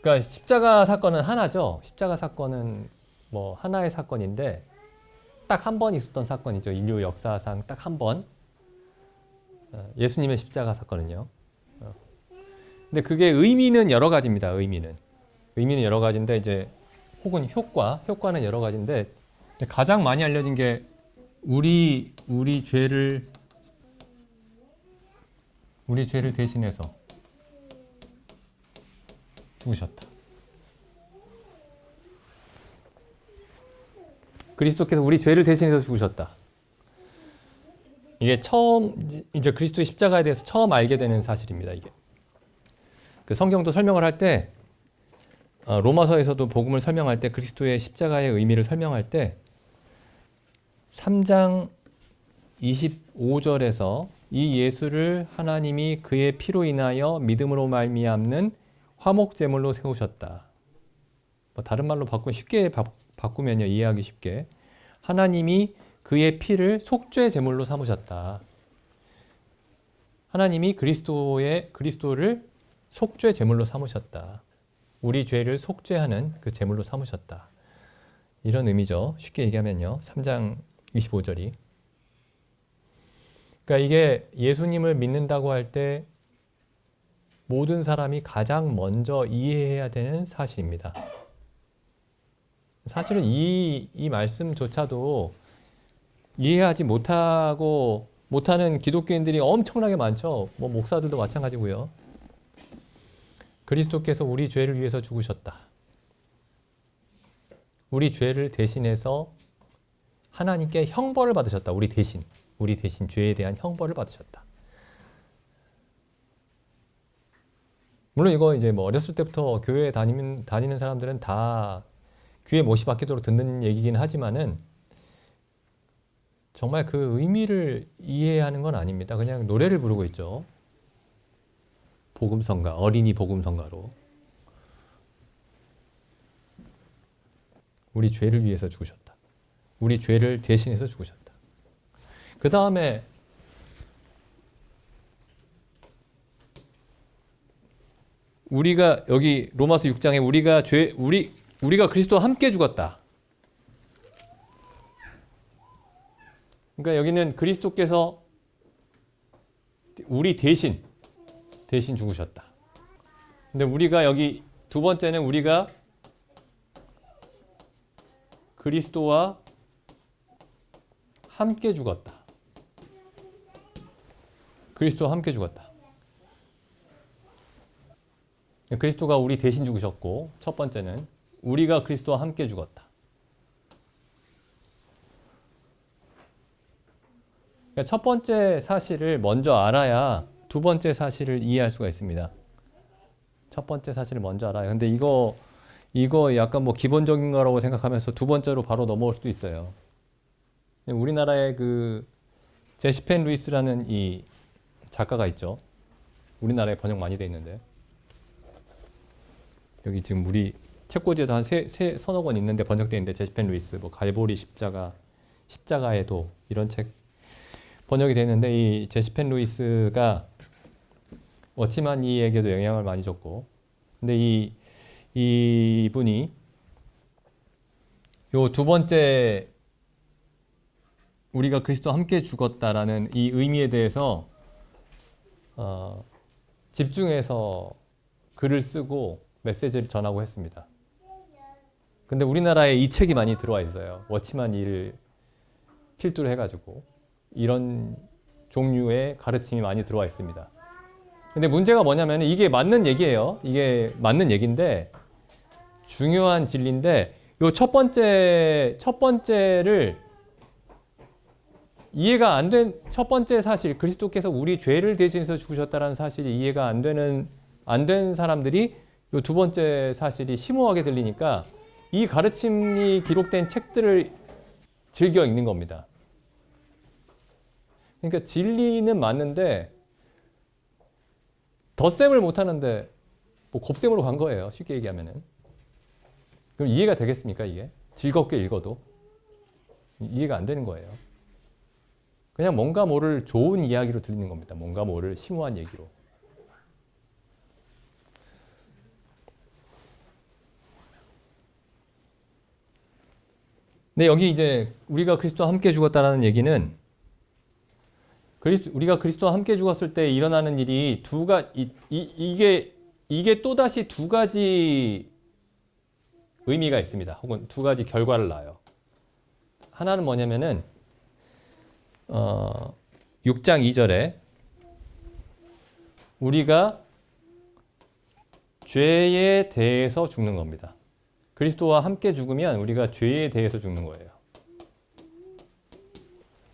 그러니까 십자가 사건은 하나죠. 십자가 사건은 뭐 하나의 사건인데 딱 한 번 있었던 사건이죠. 인류 역사상 딱 한 번. 예수님의 십자가 사건은요. 근데 그게 의미는 여러 가지입니다. 의미는 여러 가지인데 이제 혹은 효과는 여러 가지인데 가장 많이 알려진 게 우리 죄를 대신해서 죽으셨다. 그리스도께서 우리 죄를 대신해서 죽으셨다. 이게 처음 이제 그리스도의 십자가에 대해서 처음 알게 되는 사실입니다. 이게 그 성경도 설명을 할 때 로마서에서도 복음을 설명할 때 그리스도의 십자가의 의미를 설명할 때 3장 25절에서 이 예수를 하나님이 그의 피로 인하여 믿음으로 말미암는 화목 제물로 세우셨다. 뭐 다른 말로 쉽게 바꾸면요, 이해하기 쉽게 하나님이 그의 피를 속죄 제물로 삼으셨다. 하나님이 그리스도를 속죄 제물로 삼으셨다. 우리 죄를 속죄하는 그 제물로 삼으셨다. 이런 의미죠. 쉽게 얘기하면요. 3장 25절이. 그러니까 이게 예수님을 믿는다고 할 때 모든 사람이 가장 먼저 이해해야 되는 사실입니다. 사실은 이 말씀조차도 이해하지 못하는 기독교인들이 엄청나게 많죠. 뭐 목사들도 마찬가지고요. 그리스도께서 우리 죄를 위해서 죽으셨다. 우리 죄를 대신해서 하나님께 형벌을 받으셨다. 우리 대신 죄에 대한 형벌을 받으셨다. 물론 이거 이제 뭐 어렸을 때부터 교회에 다니는 사람들은 다 귀에 못이 박히도록 듣는 얘기긴 하지만은 정말 그 의미를 이해하는 건 아닙니다. 그냥 노래를 부르고 있죠. 복음성가, 어린이 복음성가로. 우리 죄를 위해서 죽으셨다. 우리 죄를 대신해서 죽으셨다. 그 다음에 우리가 여기 로마서 6장에 우리가 그리스도와 함께 죽었다. 그러니까 여기는 그리스도께서 우리 대신 죽으셨다. 근데 우리가 여기 두 번째는 우리가 그리스도와 함께 죽었다. 그리스도와 함께 죽었다. 그리스도가 우리 대신 죽으셨고, 첫 번째는 우리가 그리스도와 함께 죽었다. 그러니까 첫 번째 사실을 먼저 알아야 두 번째 사실을 이해할 수가 있습니다. 첫 번째 사실을 먼저 알아야. 근데 이거 약간 뭐 기본적인 거라고 생각하면서 두 번째로 바로 넘어올 수도 있어요. 우리나라에 그 제시펜 루이스라는 이 작가가 있죠. 우리나라에 번역 많이 돼 있는데 여기 지금 우리 책꽂이에도 한 서너 권 있는데 번역돼 있는데 제시펜 루이스 뭐 갈보리 십자가의 도 이런 책 번역이 돼 있는데 이 제시펜 루이스가 워치만 이에게도 영향을 많이 줬고 근데 이분이 요 두 번째 우리가 그리스도와 함께 죽었다라는 이 의미에 대해서 집중해서 글을 쓰고 메시지를 전하고 했습니다. 근데 우리나라에 이 책이 많이 들어와 있어요. 워치만 이를 필두로 해가지고 이런 종류의 가르침이 많이 들어와 있습니다. 근데 문제가 뭐냐면 이게 맞는 얘기예요. 이게 맞는 얘기인데 중요한 진리인데 요 첫 번째를 이해가 안 된 첫 번째 사실 그리스도께서 우리 죄를 대신해서 죽으셨다는 사실이 이해가 안 된 사람들이 요 두 번째 사실이 심오하게 들리니까 이 가르침이 기록된 책들을 즐겨 읽는 겁니다. 그러니까 진리는 맞는데 덧셈을 못 하는데 뭐 곱셈으로 간 거예요. 쉽게 얘기하면은. 그럼 이해가 되겠습니까, 이게? 즐겁게 읽어도 이해가 안 되는 거예요. 그냥 뭔가 모를 좋은 이야기로 들리는 겁니다. 뭔가 모를 심오한 얘기로. 근데 여기 이제 우리가 그리스도와 함께 죽었다라는 얘기는 우리가 그리스도와 함께 죽었을 때 일어나는 일이 이게 또다시 두 가지 의미가 있습니다. 혹은 두 가지 결과를 낳아요. 하나는 뭐냐면은 6장 2절에 우리가 죄에 대해서 죽는 겁니다. 그리스도와 함께 죽으면 우리가 죄에 대해서 죽는 거예요.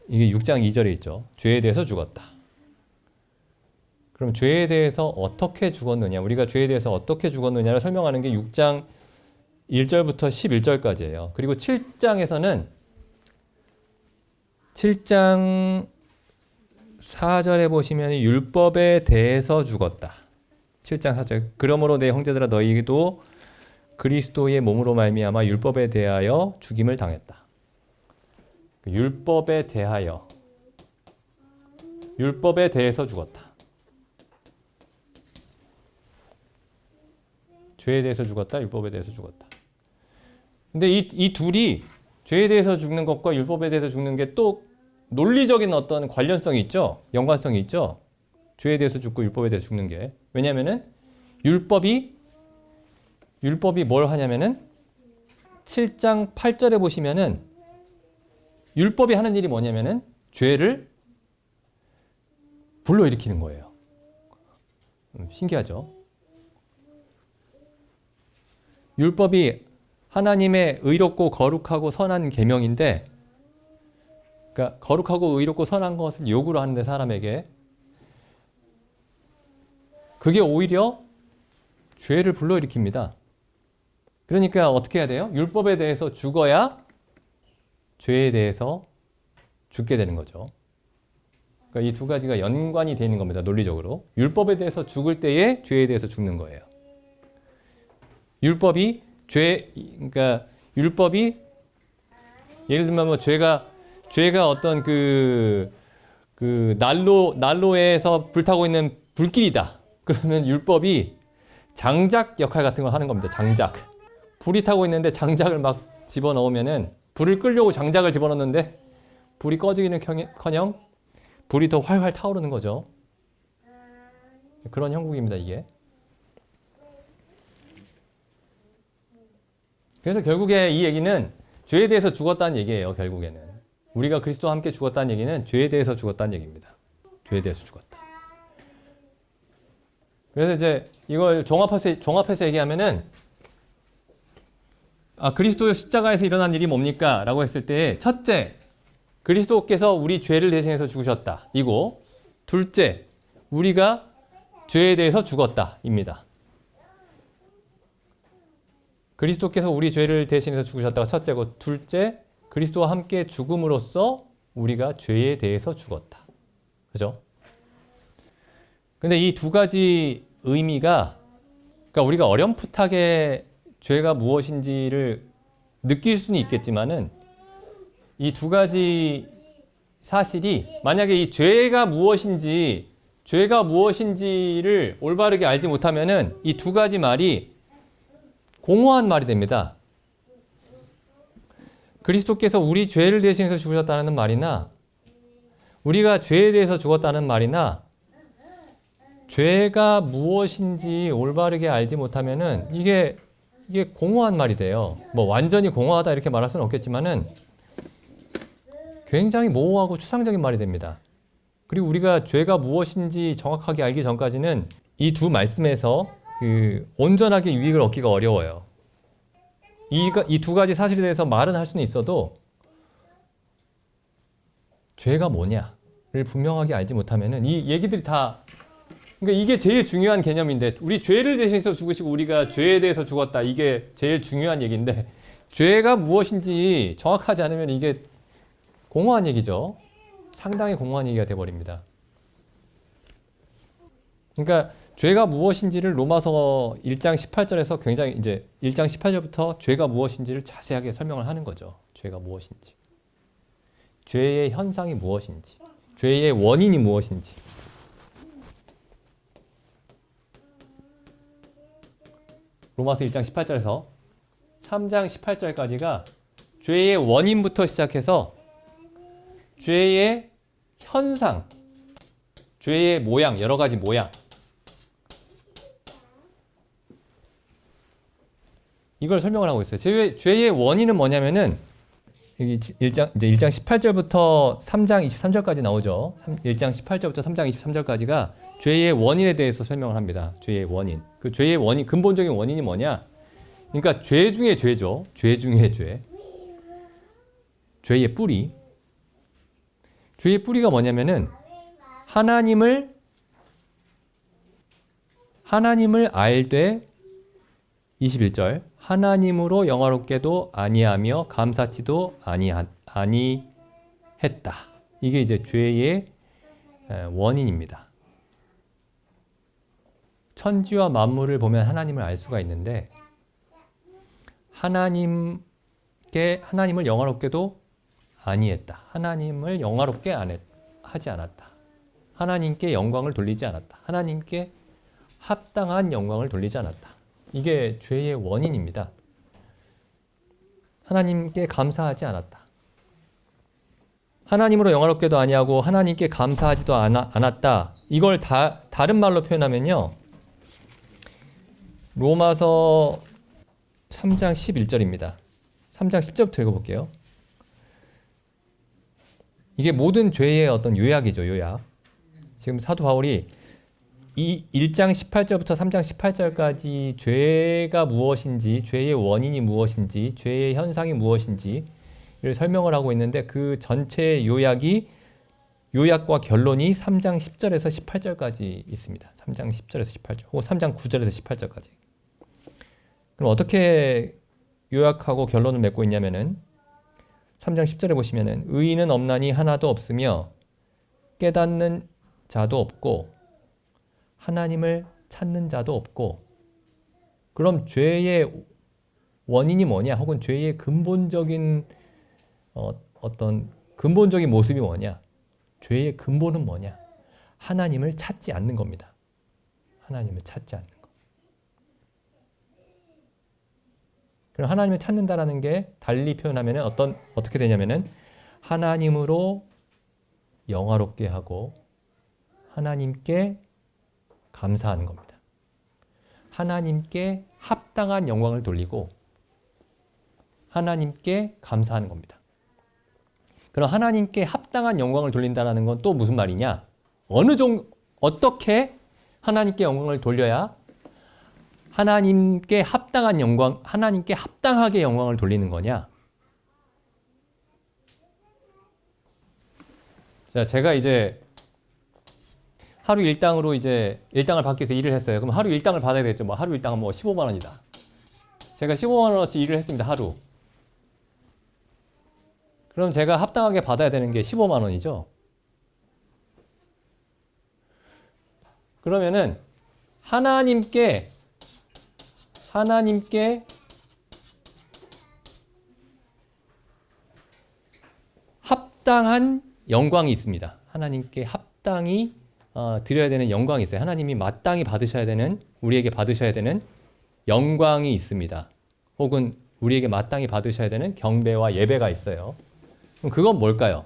이게 6장 2절에 있죠. 죄에 대해서 죽었다. 그럼 죄에 대해서 어떻게 죽었느냐, 우리가 죄에 대해서 어떻게 죽었느냐를 설명하는 게 6장 1절부터 11절까지예요. 그리고 7장에서는 7장 4절에 보시면 율법에 대해서 죽었다. 7장 4절. 그러므로 내 형제들아 너희도 그리스도의 몸으로 말미암아 율법에 대하여 죽임을 당했다. 율법에 대하여, 율법에 대해서 죽었다. 죄에 대해서 죽었다, 율법에 대해서 죽었다. 근데 이 둘이 죄에 대해서 죽는 것과 율법에 대해서 죽는 게 또 논리적인 어떤 관련성이 있죠. 연관성이 있죠. 죄에 대해서 죽고 율법에 대해서 죽는 게. 왜냐면은 율법이 뭘 하냐면은 7장 8절에 보시면은 율법이 하는 일이 뭐냐면은 죄를 불러일으키는 거예요. 신기하죠? 율법이 하나님의 의롭고 거룩하고 선한 계명인데, 그러니까 거룩하고 의롭고 선한 것을 요구를 하는데 사람에게 그게 오히려 죄를 불러일으킵니다. 그러니까 어떻게 해야 돼요? 율법에 대해서 죽어야 죄에 대해서 죽게 되는 거죠. 그러니까 이 두 가지가 연관이 되는 겁니다. 논리적으로. 율법에 대해서 죽을 때에 죄에 대해서 죽는 거예요. 그러니까 율법이 예를 들면 뭐 죄가 어떤 난로에서 불타고 있는 불길이다. 그러면 율법이 장작 역할 같은 걸 하는 겁니다. 장작. 불이 타고 있는데 장작을 막 집어넣으면은 불을 끌려고 장작을 집어넣는데 불이 꺼지기는커녕 불이 더 활활 타오르는 거죠. 그런 형국입니다, 이게. 그래서 결국에 이 얘기는 죄에 대해서 죽었다는 얘기예요, 결국에는. 우리가 그리스도와 함께 죽었다는 얘기는 죄에 대해서 죽었다는 얘기입니다. 죄에 대해서 죽었다. 그래서 이제 이걸 종합해서 얘기하면은 그리스도의 십자가에서 일어난 일이 뭡니까? 라고 했을 때 첫째, 그리스도께서 우리 죄를 대신해서 죽으셨다. 이고 둘째, 우리가 죄에 대해서 죽었다. 입니다. 그리스도께서 우리 죄를 대신해서 죽으셨다가 첫째고, 둘째, 그리스도와 함께 죽음으로써 우리가 죄에 대해서 죽었다. 그죠? 근데 이 두 가지 의미가, 그러니까 우리가 어렴풋하게 죄가 무엇인지를 느낄 수는 있겠지만은 이 두 가지 사실이 만약에 이 죄가 무엇인지를 올바르게 알지 못하면은 이 두 가지 말이 공허한 말이 됩니다. 그리스도께서 우리 죄를 대신해서 죽으셨다는 말이나 우리가 죄에 대해서 죽었다는 말이나 죄가 무엇인지 올바르게 알지 못하면은 이게 공허한 말이 돼요. 뭐 완전히 공허하다 이렇게 말할 수는 없겠지만은 굉장히 모호하고 추상적인 말이 됩니다. 그리고 우리가 죄가 무엇인지 정확하게 알기 전까지는 이 두 말씀에서 온전하게 유익을 얻기가 어려워요. 이 두 가지 사실에 대해서 말은 할 수는 있어도 죄가 뭐냐를 분명하게 알지 못하면은 이 얘기들이 다, 그러니까 이게 제일 중요한 개념인데, 우리 죄를 대신해서 죽으시고 우리가 죄에 대해서 죽었다. 이게 제일 중요한 얘기인데 죄가 무엇인지 정확하지 않으면 이게 공허한 얘기죠. 상당히 공허한 얘기가 돼버립니다. 그러니까 죄가 무엇인지를 로마서 1장 18절에서 굉장히 이제 1장 18절부터 죄가 무엇인지를 자세하게 설명을 하는 거죠. 죄가 무엇인지. 죄의 현상이 무엇인지. 죄의 원인이 무엇인지. 로마서 1장 18절에서 3장 18절까지가 죄의 원인부터 시작해서 죄의 현상, 죄의 모양, 여러 가지 모양. 이걸 설명을 하고 있어요. 죄의 원인은 뭐냐면은 여기 1장 18절부터 3장 23절까지 나오죠. 1장 18절부터 3장 23절까지가 죄의 원인에 대해서 설명을 합니다. 죄의 원인. 그 죄의 원인, 근본적인 원인이 뭐냐? 그러니까 죄 중에 죄죠. 죄 중에 죄. 죄의 뿌리. 죄의 뿌리가 뭐냐면은 하나님을 알되 21절 하나님으로 영화롭게도 아니하며 감사치도 아니했다. 이게 이제 죄의 원인입니다. 천지와 만물을 보면 하나님을 알 수가 있는데 하나님을 영화롭게도 아니했다. 하나님을 영화롭게 하지 않았다. 하나님께 영광을 돌리지 않았다. 하나님께 합당한 영광을 돌리지 않았다. 이게 죄의 원인입니다. 하나님께 감사하지 않았다. 하나님으로 영화롭게도 아니하고 하나님께 감사하지도 않았다. 이걸 다른 말로 표현하면요. 로마서 3장 11절입니다. 3장 10절부터 읽어볼게요. 이게 모든 죄의 어떤 요약이죠. 요약. 지금 사도 바울이 이 1장 18절부터 3장 18절까지 죄가 무엇인지, 죄의 원인이 무엇인지, 죄의 현상이 무엇인지를 설명을 하고 있는데 그 전체 요약과 결론이 3장 10절에서 18절까지 있습니다. 3장 10절에서 18절 혹은 3장 9절에서 18절까지. 그럼 어떻게 요약하고 결론을 맺고 있냐면은 3장 10절에 보시면은 의인은 없나니 하나도 없으며 깨닫는 자도 없고 하나님을 찾는 자도 없고. 그럼 죄의 원인이 뭐냐? 혹은 죄의 근본적인 어떤 근본적인 모습이 뭐냐? 죄의 근본은 뭐냐? 하나님을 찾지 않는 겁니다. 하나님을 찾지 않는 것. 그럼 하나님을 찾는다라는 게 달리 표현하면은 어떻게 되냐면은 하나님으로 영화롭게 하고 하나님께 감사하는 겁니다. 하나님께 합당한 영광을 돌리고 하나님께 감사하는 겁니다. 그럼 하나님께 합당한 영광을 돌린다는 건 또 무슨 말이냐? 어떻게 하나님께 영광을 돌려야 하나님께 합당한 영광, 하나님께 합당하게 영광을 돌리는 거냐? 자, 제가 이제 하루 일당으로 이제 일당을 받기 위해서 일을 했어요. 그럼 하루 일당을 받아야 되겠죠. 뭐 하루 일당은 뭐 15만 원이다. 제가 15만 원어치 일을 했습니다. 하루. 그럼 제가 합당하게 받아야 되는 게 15만 원이죠. 그러면은 하나님께 합당한 영광이 있습니다. 하나님께 합당히 드려야 되는 영광이 있어요. 하나님이 마땅히 받으셔야 되는, 우리에게 받으셔야 되는 영광이 있습니다. 혹은 우리에게 마땅히 받으셔야 되는 경배와 예배가 있어요. 그럼 그건 뭘까요?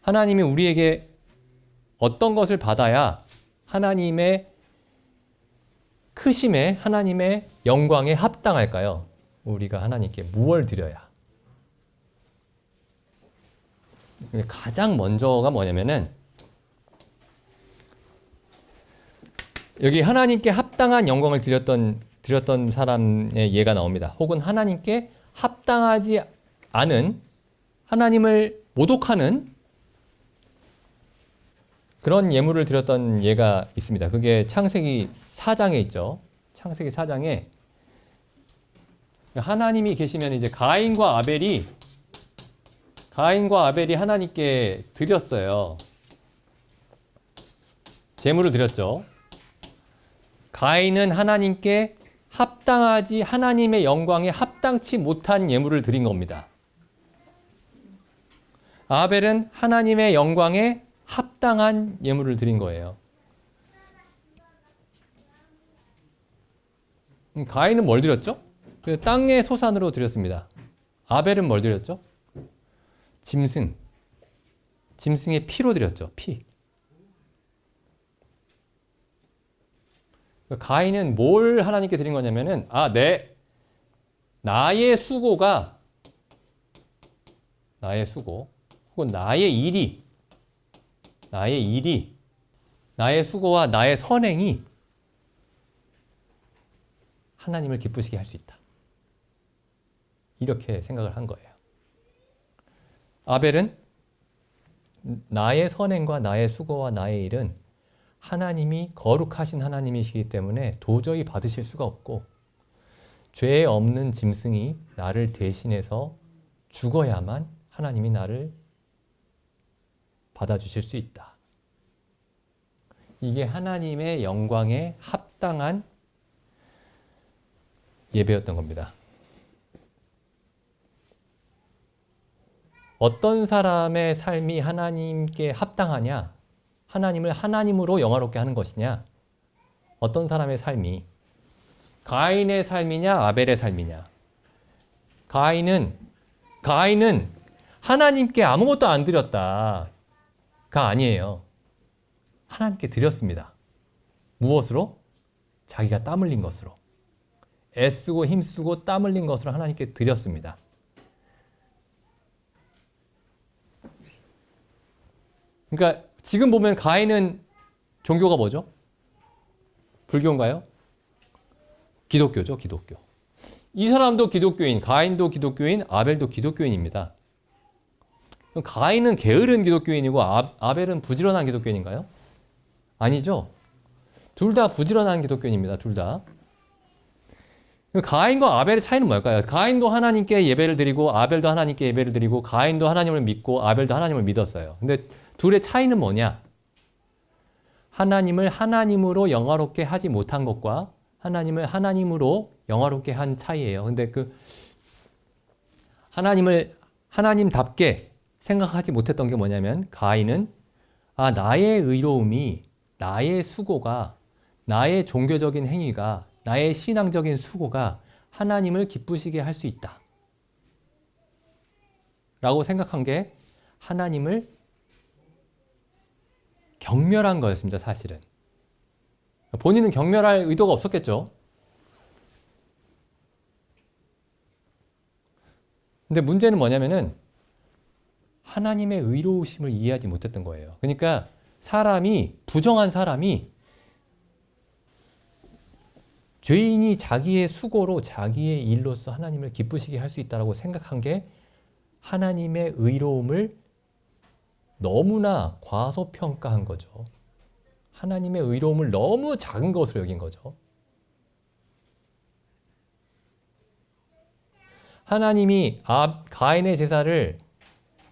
하나님이 우리에게 어떤 것을 받아야 하나님의 크심에, 하나님의 영광에 합당할까요? 우리가 하나님께 무엇을 드려야? 가장 먼저가 뭐냐면은 여기 하나님께 합당한 영광을 드렸던 사람의 예가 나옵니다. 혹은 하나님께 합당하지 않은, 하나님을 모독하는 그런 예물을 드렸던 예가 있습니다. 그게 창세기 4장에 있죠. 창세기 4장에 하나님이 계시면 이제 가인과 아벨이 하나님께 드렸어요. 제물을 드렸죠. 가인은 하나님께 합당하지, 하나님의 영광에 합당치 못한 예물을 드린 겁니다. 아벨은 하나님의 영광에 합당한 예물을 드린 거예요. 가인은 뭘 드렸죠? 그 땅의 소산으로 드렸습니다. 아벨은 뭘 드렸죠? 짐승. 짐승의 피로 드렸죠. 피. 가인은 뭘 하나님께 드린 거냐면은 나의 수고가 나의 수고 혹은 나의 일이 나의 수고와 나의 선행이 하나님을 기쁘시게 할 수 있다. 이렇게 생각을 한 거예요. 아벨은 나의 선행과 나의 수고와 나의 일은 하나님이 거룩하신 하나님이시기 때문에 도저히 받으실 수가 없고 죄 없는 짐승이 나를 대신해서 죽어야만 하나님이 나를 받아주실 수 있다. 이게 하나님의 영광에 합당한 예배였던 겁니다. 어떤 사람의 삶이 하나님께 합당하냐? 하나님을 하나님으로 영화롭게 하는 것이냐? 어떤 사람의 삶이 가인의 삶이냐? 아벨의 삶이냐? 가인은 하나님께 아무것도 안 드렸다가 아니에요. 하나님께 드렸습니다. 무엇으로? 자기가 땀 흘린 것으로. 애쓰고 힘쓰고 땀 흘린 것으로 하나님께 드렸습니다. 그러니까 지금 보면 가인은 종교가 뭐죠? 불교인가요? 기독교죠, 기독교. 이 사람도 기독교인, 가인도 기독교인, 아벨도 기독교인입니다. 그럼 가인은 게으른 기독교인이고 아벨은 부지런한 기독교인인가요? 아니죠. 둘 다 부지런한 기독교인입니다. 둘 다. 가인과 아벨의 차이는 뭘까요? 가인도 하나님께 예배를 드리고 아벨도 하나님께 예배를 드리고 가인도 하나님을 믿고 아벨도 하나님을 믿었어요. 근데 둘의 차이는 뭐냐? 하나님을 하나님으로 영화롭게 하지 못한 것과 하나님을 하나님으로 영화롭게 한 차이예요. 근데 그 하나님을 하나님답게 생각하지 못했던 게 뭐냐면 가인은 나의 의로움이 나의 수고가 나의 종교적인 행위가 나의 신앙적인 수고가 하나님을 기쁘시게 할 수 있다. 라고 생각한 게 하나님을 경멸한 거였습니다. 사실은. 본인은 경멸할 의도가 없었겠죠. 근데 문제는 뭐냐면은 하나님의 의로우심을 이해하지 못했던 거예요. 그러니까 부정한 사람이 죄인이 자기의 수고로 자기의 일로서 하나님을 기쁘시게 할 수 있다고 생각한 게 하나님의 의로움을 너무나 과소평가한 거죠. 하나님의 의로움을 너무 작은 것으로 여긴 거죠. 하나님이 가인의 제사를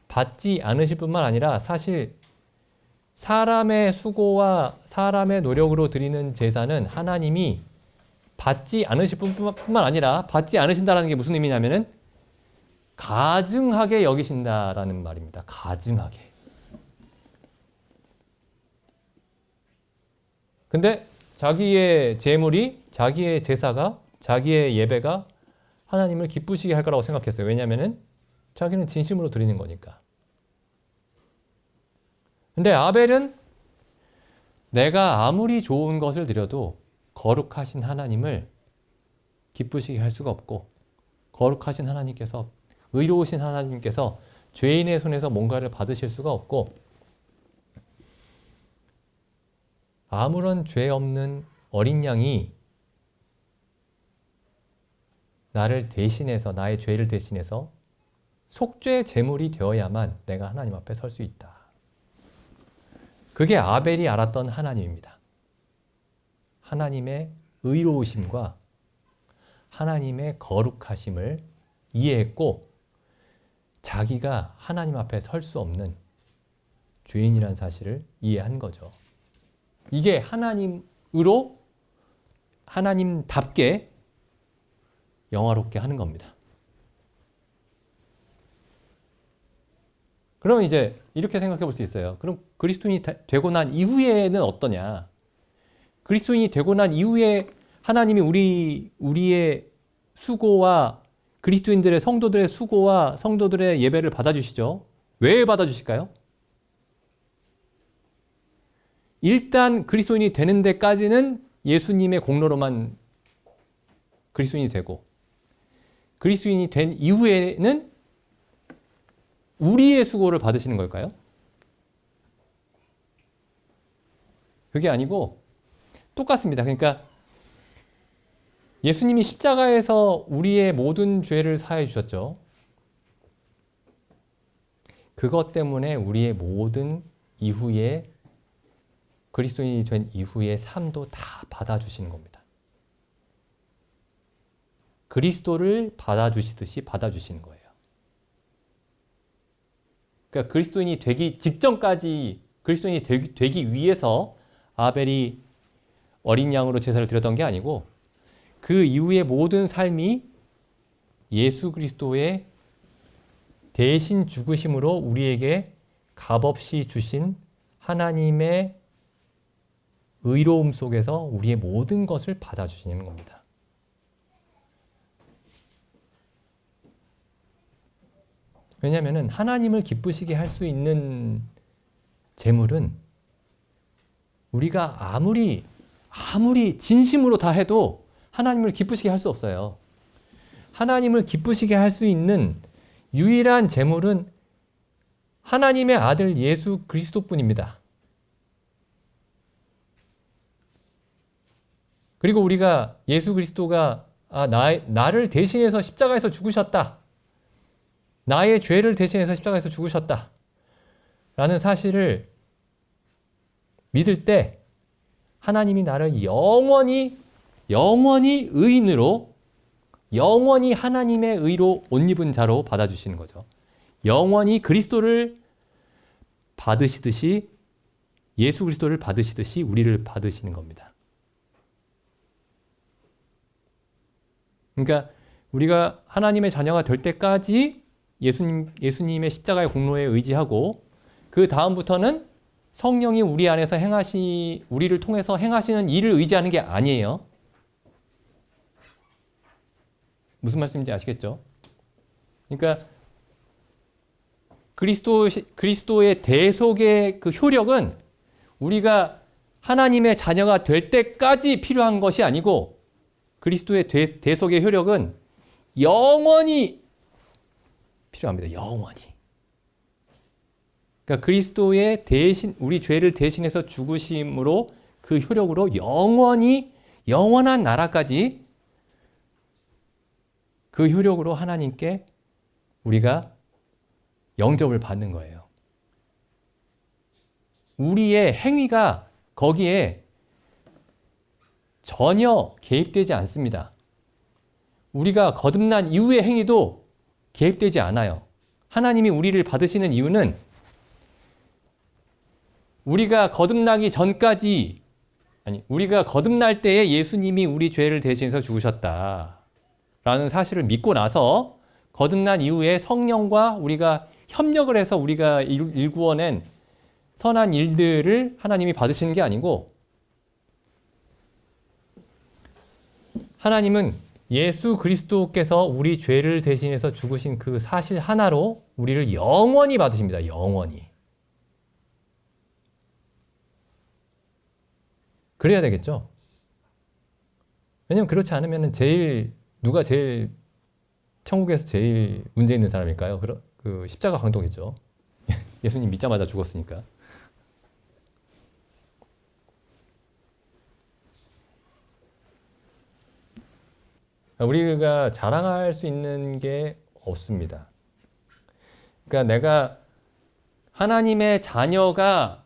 받지 않으실 뿐만 아니라 사실 사람의 수고와 사람의 노력으로 드리는 제사는 하나님이 받지 않으실 뿐만 아니라 받지 않으신다는 게 무슨 의미냐면은 가증하게 여기신다라는 말입니다. 가증하게. 근데 자기의 제물이, 자기의 제사가, 자기의 예배가 하나님을 기쁘시게 할 거라고 생각했어요. 왜냐하면은 자기는 진심으로 드리는 거니까. 근데 아벨은 내가 아무리 좋은 것을 드려도 거룩하신 하나님을 기쁘시게 할 수가 없고 거룩하신 하나님께서 의로우신 하나님께서 죄인의 손에서 뭔가를 받으실 수가 없고 아무런 죄 없는 어린 양이 나를 대신해서 나의 죄를 대신해서 속죄 제물이 되어야만 내가 하나님 앞에 설 수 있다. 그게 아벨이 알았던 하나님입니다. 하나님의 의로우심과 하나님의 거룩하심을 이해했고 자기가 하나님 앞에 설 수 없는 죄인이라는 사실을 이해한 거죠. 이게 하나님답게 영화롭게 하는 겁니다. 그럼 이제 이렇게 생각해 볼 수 있어요. 그럼 그리스도인이 되고 난 이후에는 어떠냐? 그리스도인이 되고 난 이후에 하나님이 우리의 수고와 그리스도인들의 성도들의 수고와 성도들의 예배를 받아주시죠. 왜 받아주실까요? 일단 그리스도인이 되는 데까지는 예수님의 공로로만 그리스도인이 되고, 그리스도인이 된 이후에는 우리의 수고를 받으시는 걸까요? 그게 아니고 똑같습니다. 그러니까 예수님이 십자가에서 우리의 모든 죄를 사해 주셨죠. 그것 때문에 우리의 모든 이후에 그리스도인이 된 이후의 삶도 다 받아주시는 겁니다. 그리스도를 받아주시듯이 받아주시는 거예요. 그러니까 그리스도인이 되기 직전까지, 그리스도인이 되기 위해서 아벨이 어린 양으로 제사를 드렸던 게 아니고, 그 이후의 모든 삶이 예수 그리스도의 대신 죽으심으로 우리에게 값없이 주신 하나님의 의로움 속에서 우리의 모든 것을 받아주시는 겁니다. 왜냐하면 하나님을 기쁘시게 할 수 있는 재물은 우리가 아무리 진심으로 다 해도 하나님을 기쁘시게 할 수 없어요. 하나님을 기쁘시게 할 수 있는 유일한 재물은 하나님의 아들 예수 그리스도뿐입니다. 그리고 우리가 예수 그리스도가 나를 대신해서 십자가에서 죽으셨다. 나의 죄를 대신해서 십자가에서 죽으셨다. 라는 사실을 믿을 때 하나님이 나를 영원히 의인으로, 영원히 하나님의 의로 옷 입은 자로 받아주시는 거죠. 영원히 그리스도를 받으시듯이, 예수 그리스도를 받으시듯이 우리를 받으시는 겁니다. 그러니까 우리가 하나님의 자녀가 될 때까지 예수님의 십자가의 공로에 의지하고, 그 다음부터는 성령이 우리 안에서 우리를 통해서 행하시는 일을 의지하는 게 아니에요. 무슨 말씀인지 아시겠죠? 그러니까 그리스도의 대속의 그 효력은 우리가 하나님의 자녀가 될 때까지 필요한 것이 아니고, 그리스도의 대속의 효력은 영원히 필요합니다. 영원히. 그러니까 그리스도의 우리 죄를 대신해서 죽으심으로 그 효력으로 영원한 나라까지 그 효력으로 하나님께 우리가 영접을 받는 거예요. 우리의 행위가 거기에 전혀 개입되지 않습니다. 우리가 거듭난 이후의 행위도 개입되지 않아요. 하나님이 우리를 받으시는 이유는 우리가 거듭나기 전까지, 우리가 거듭날 때에 예수님이 우리 죄를 대신해서 죽으셨다 라는 사실을 믿고 나서 거듭난 이후에 성령과 우리가 협력을 해서 우리가 일구어낸 선한 일들을 하나님이 받으시는 게 아니고, 하나님은 예수 그리스도께서 우리 죄를 대신해서 죽으신 그 사실 하나로 우리를 영원히 받으십니다. 영원히. 그래야 되겠죠? 왜냐면 그렇지 않으면 누가 제일 천국에서 제일 문제 있는 사람일까요? 그 십자가 강도겠죠. 예수님 믿자마자 죽었으니까. 우리가 자랑할 수 있는 게 없습니다. 그러니까 내가 하나님의 자녀가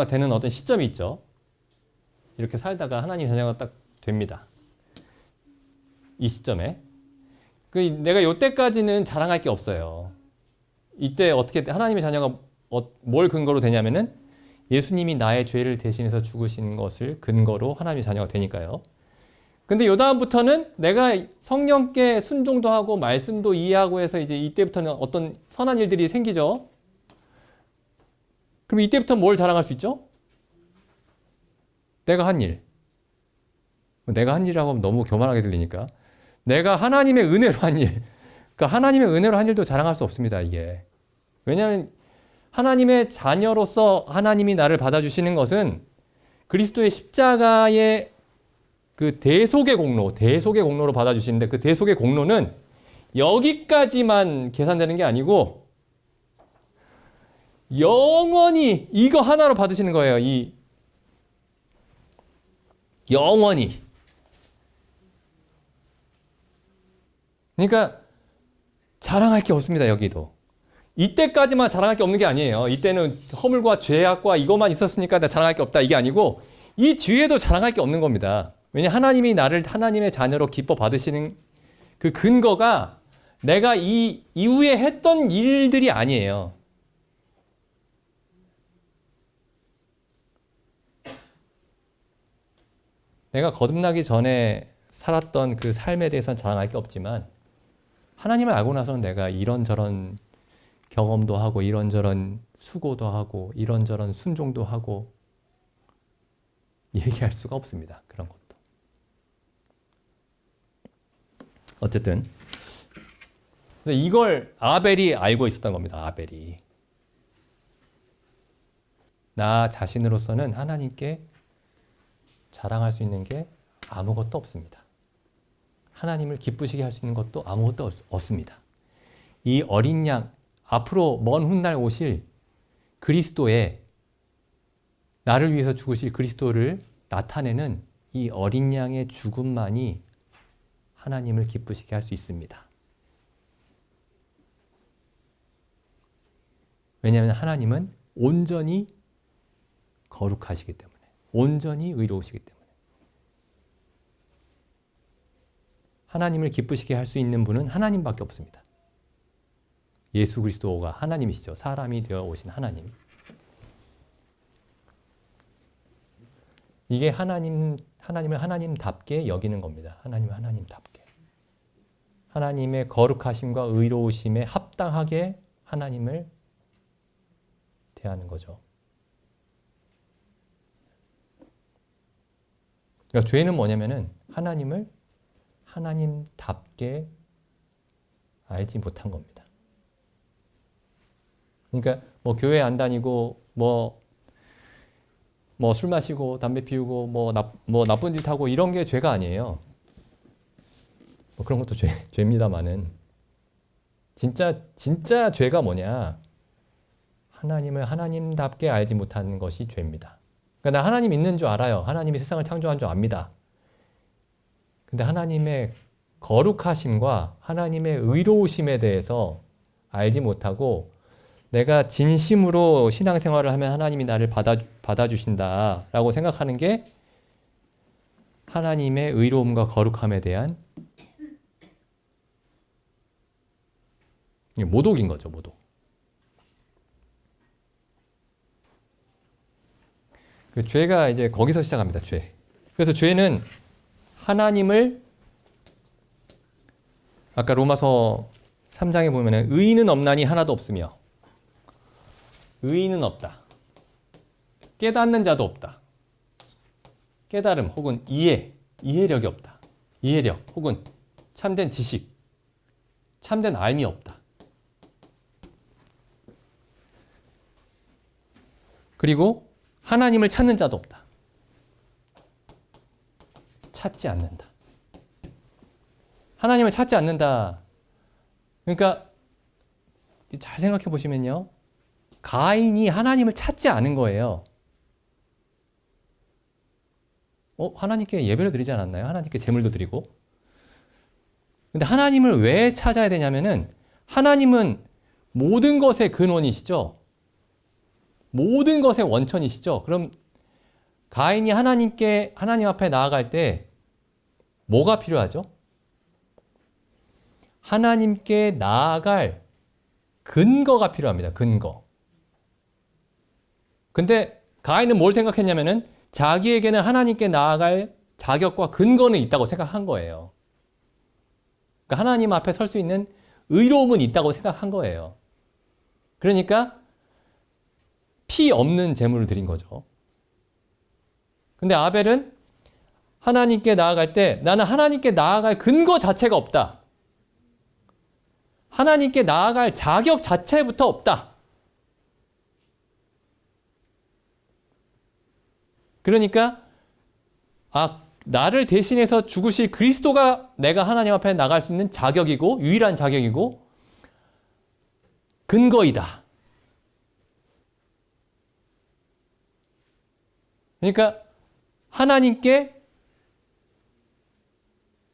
되는 어떤 시점이 있죠. 이렇게 살다가 하나님의 자녀가 딱 됩니다. 이 시점에. 내가 이때까지는 자랑할 게 없어요. 이때 어떻게 하나님의 자녀가 뭘 근거로 되냐면은 예수님이 나의 죄를 대신해서 죽으신 것을 근거로 하나님의 자녀가 되니까요. 근데 요 다음부터는 내가 성령께 순종도 하고 말씀도 이해하고 해서 이제 이때부터는 어떤 선한 일들이 생기죠. 그럼 이때부터 뭘 자랑할 수 있죠? 내가 한 일. 내가 한 일이라고 하면 너무 교만하게 들리니까. 내가 하나님의 은혜로 한 일. 그러니까 하나님의 은혜로 한 일도 자랑할 수 없습니다, 이게. 왜냐하면 하나님의 자녀로서 하나님이 나를 받아주시는 것은 그리스도의 십자가의 그 대속의 공로로 받아주시는데 그 대속의 공로는 여기까지만 계산되는 게 아니고 영원히 이거 하나로 받으시는 거예요. 이 영원히. 그러니까 자랑할 게 없습니다. 여기도. 이때까지만 자랑할 게 없는 게 아니에요. 이때는 허물과 죄악과 이것만 있었으니까 나 자랑할 게 없다 이게 아니고 이 뒤에도 자랑할 게 없는 겁니다. 왜냐 하나님이 나를 하나님의 자녀로 기뻐 받으시는 그 근거가 내가 이 이후에 했던 일들이 아니에요. 내가 거듭나기 전에 살았던 그 삶에 대해서는 자랑할 게 없지만 하나님을 알고 나서는 내가 이런저런 경험도 하고 이런저런 수고도 하고 이런저런 순종도 하고 얘기할 수가 없습니다. 그런 것도. 어쨌든 이걸 아벨이 알고 있었던 겁니다. 아벨이. 나 자신으로서는 하나님께 자랑할 수 있는 게 아무것도 없습니다. 하나님을 기쁘시게 할 수 있는 것도 아무것도 없습니다. 이 어린 양, 앞으로 먼 훗날 오실 그리스도의 나를 위해서 죽으실 그리스도를 나타내는 이 어린 양의 죽음만이 하나님을 기쁘시게 할 수 있습니다. 왜냐하면 하나님은 온전히 거룩하시기 때문에, 온전히 의로우시기 때문에. 하나님을 기쁘시게 할 수 있는 분은 하나님밖에 없습니다. 예수 그리스도가 하나님이시죠. 사람이 되어 오신 하나님. 이게 하나님을 하나님답게 여기는 겁니다. 하나님을 하나님답게. 하나님의 거룩하심과 의로우심에 합당하게 하나님을 대하는 거죠. 그러니까 죄는 뭐냐면은 하나님을 하나님답게 알지 못한 겁니다. 그러니까 뭐 교회 안 다니고 뭐 술 마시고 담배 피우고 뭐 나쁜 짓 하고 이런 게 죄가 아니에요. 뭐 그런 것도 죄입니다만은 진짜 죄가 뭐냐? 하나님을 하나님답게 알지 못하는 것이 죄입니다. 그러니까 나 하나님 있는 줄 알아요. 하나님이 세상을 창조한 줄 압니다. 근데 하나님의 거룩하심과 하나님의 의로우심에 대해서 알지 못하고 내가 진심으로 신앙생활을 하면 하나님이 나를 받아주신다라고 생각하는 게 하나님의 의로움과 거룩함에 대한 모독인 거죠, 모독. 그 죄가 이제 거기서 시작합니다, 죄. 그래서 죄는 하나님을 아까 로마서 3장에 보면은 의인은 없나니 하나도 없으며 의인은 없다. 깨닫는 자도 없다. 깨달음 혹은 이해력이 없다. 이해력 혹은 참된 지식, 참된 알미 없다. 그리고 하나님을 찾는 자도 없다. 찾지 않는다. 하나님을 찾지 않는다. 그러니까 잘 생각해 보시면요. 가인이 하나님을 찾지 않은 거예요. 하나님께 예배를 드리지 않았나요? 하나님께 제물도 드리고. 근데 하나님을 왜 찾아야 되냐면은 하나님은 모든 것의 근원이시죠. 모든 것의 원천이시죠. 그럼 가인이 하나님 앞에 나아갈 때 뭐가 필요하죠? 하나님께 나아갈 근거가 필요합니다. 근거. 근데 가인은 뭘 생각했냐면은 자기에게는 하나님께 나아갈 자격과 근거는 있다고 생각한 거예요. 그러니까 하나님 앞에 설 수 있는 의로움은 있다고 생각한 거예요. 그러니까 피 없는 제물을 드린 거죠. 근데 아벨은 하나님께 나아갈 때 나는 하나님께 나아갈 근거 자체가 없다. 하나님께 나아갈 자격 자체부터 없다. 그러니까 나를 대신해서 죽으실 그리스도가 내가 하나님 앞에 나갈 수 있는 자격이고 유일한 자격이고 근거이다. 그러니까 하나님께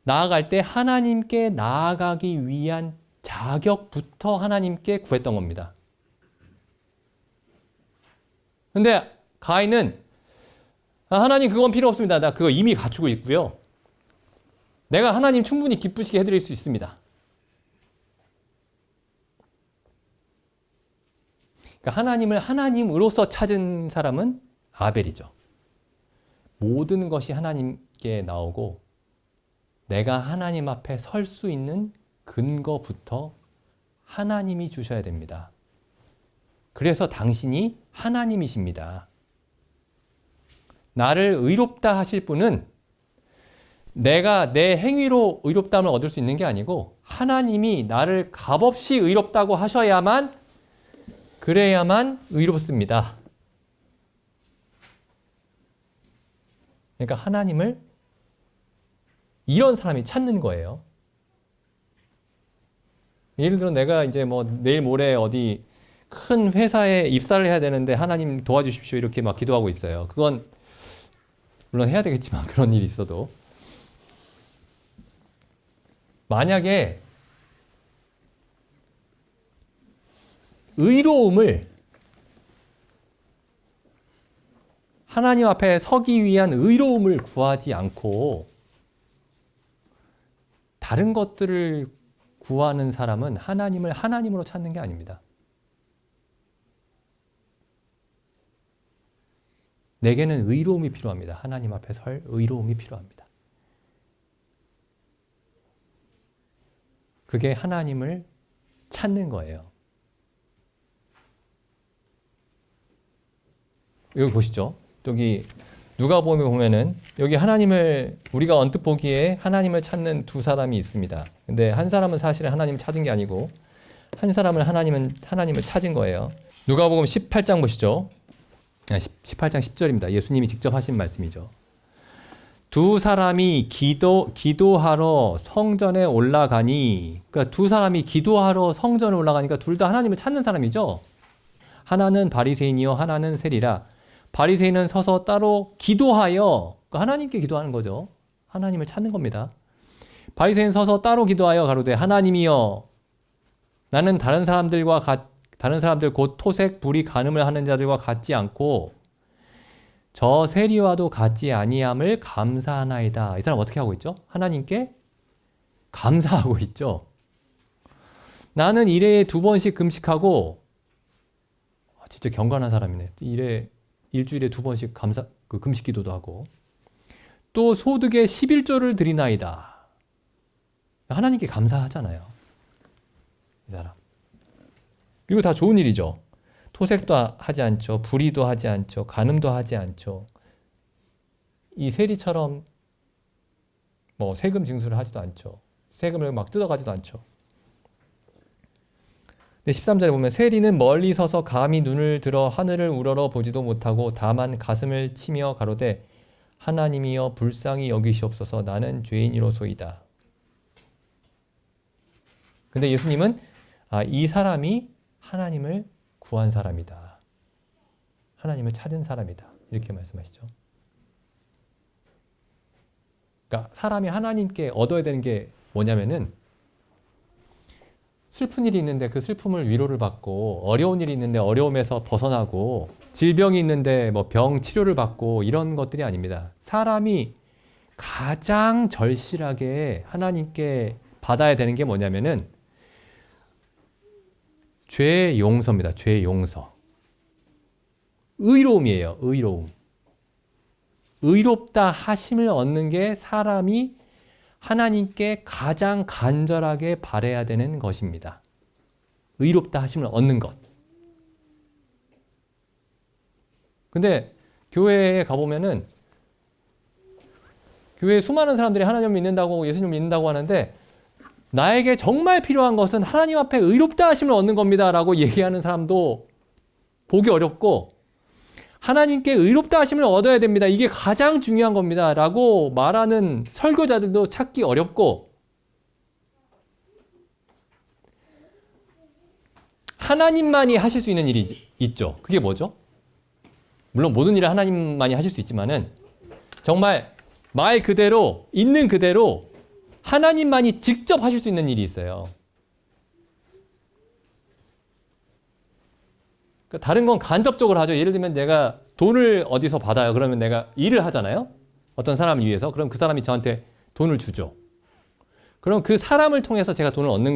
나아갈 때 하나님께 나아가기 위한 자격부터 하나님께 구했던 겁니다. 근데 가인은 하나님 그건 필요 없습니다. 나 그거 이미 갖추고 있고요. 내가 하나님 충분히 기쁘시게 해드릴 수 있습니다. 그러니까 하나님을 하나님으로서 찾은 사람은 아벨이죠. 모든 것이 하나님께 나오고 내가 하나님 앞에 설 수 있는 근거부터 하나님이 주셔야 됩니다. 그래서 당신이 하나님이십니다. 나를 의롭다 하실 분은 내가 내 행위로 의롭다함을 얻을 수 있는 게 아니고 하나님이 나를 값없이 의롭다고 하셔야만 그래야만 의롭습니다. 그러니까 하나님을 이런 사람이 찾는 거예요. 예를 들어 내가 이제 뭐 내일 모레 어디 큰 회사에 입사를 해야 되는데 하나님 도와주십시오 이렇게 막 기도하고 있어요. 그건 물론 해야 되겠지만 그런 일이 있어도 만약에 의로움을 하나님 앞에 서기 위한 의로움을 구하지 않고 다른 것들을 구하는 사람은 하나님을 하나님으로 찾는 게 아닙니다. 내게는 의로움이 필요합니다. 하나님 앞에 설 의로움이 필요합니다. 그게 하나님을 찾는 거예요. 여기 보시죠. 여기 누가복음에 보면은 여기 하나님을 우리가 언뜻 보기에 하나님을 찾는 두 사람이 있습니다. 근데 한 사람은 사실은 하나님을 찾은 게 아니고 한 사람은 하나님을 찾은 거예요. 누가복음 18장 보시죠. 18장 10절입니다. 예수님이 직접 하신 말씀이죠. 두 사람이 기도하러 성전에 올라가니, 그러니까 두 사람이 기도하러 성전에 올라가니까 둘 다 하나님을 찾는 사람이죠. 하나는 바리새인이요 하나는 세리라. 바리새인은 서서 따로 기도하여, 그러니까 하나님께 기도하는 거죠. 하나님을 찾는 겁니다. 바리새인 서서 따로 기도하여 가로되 하나님이여 나는 다른 사람들 곧 토색 불이 간음을 하는 자들과 같지 않고 저 세리와도 같지 아니함을 감사하나이다. 이 사람 어떻게 하고 있죠? 하나님께 감사하고 있죠. 나는 일회에 2번씩 금식하고 진짜 경건한 사람이네. 일주일에 2번씩 금식 기도도 하고 또 소득의 11조를 드리나이다. 하나님께 감사하잖아요. 이 사람. 그리고 다 좋은 일이죠. 토색도 하지 않죠. 불의도 하지 않죠. 간음도 하지 않죠. 이 세리처럼 뭐 세금 징수를 하지도 않죠. 세금을 막 뜯어가지도 않죠. 근데 13절에 보면 세리는 멀리 서서 감히 눈을 들어 하늘을 우러러 보지도 못하고 다만 가슴을 치며 가로되 하나님이여 불쌍히 여기시옵소서 나는 죄인이로소이다. 근데 예수님은 이 사람이 하나님을 구한 사람이다. 하나님을 찾은 사람이다. 이렇게 말씀하시죠. 그러니까 사람이 하나님께 얻어야 되는 게 뭐냐면은 슬픈 일이 있는데 그 슬픔을 위로를 받고 어려운 일이 있는데 어려움에서 벗어나고 질병이 있는데 뭐 병 치료를 받고 이런 것들이 아닙니다. 사람이 가장 절실하게 하나님께 받아야 되는 게 뭐냐면은 죄 용서입니다. 죄 용서. 의로움이에요. 의로움. 의롭다 하심을 얻는 게 사람이 하나님께 가장 간절하게 바라야 되는 것입니다. 의롭다 하심을 얻는 것. 근데 교회에 가보면은 교회에 수많은 사람들이 하나님을 믿는다고 예수님을 믿는다고 하는데 나에게 정말 필요한 것은 하나님 앞에 의롭다 하심을 얻는 겁니다 라고 얘기하는 사람도 보기 어렵고 하나님께 의롭다 하심을 얻어야 됩니다. 이게 가장 중요한 겁니다 라고 말하는 설교자들도 찾기 어렵고 하나님만이 하실 수 있는 일이 있죠. 그게 뭐죠? 물론 모든 일을 하나님만이 하실 수 있지만은 정말 말 그대로 있는 그대로 하나님만이 직접 하실 수 있는 일이 있어요. 그러니까 다른 건 간접적으로 하죠. 예를 들면 내가 돈을 어디서 받아요. 그러면 내가 일을 하잖아요. 어떤 사람을 위해서. 그럼 그 사람이 저한테 돈을 주죠. 그럼 그 사람을 통해서 제가 돈을 얻는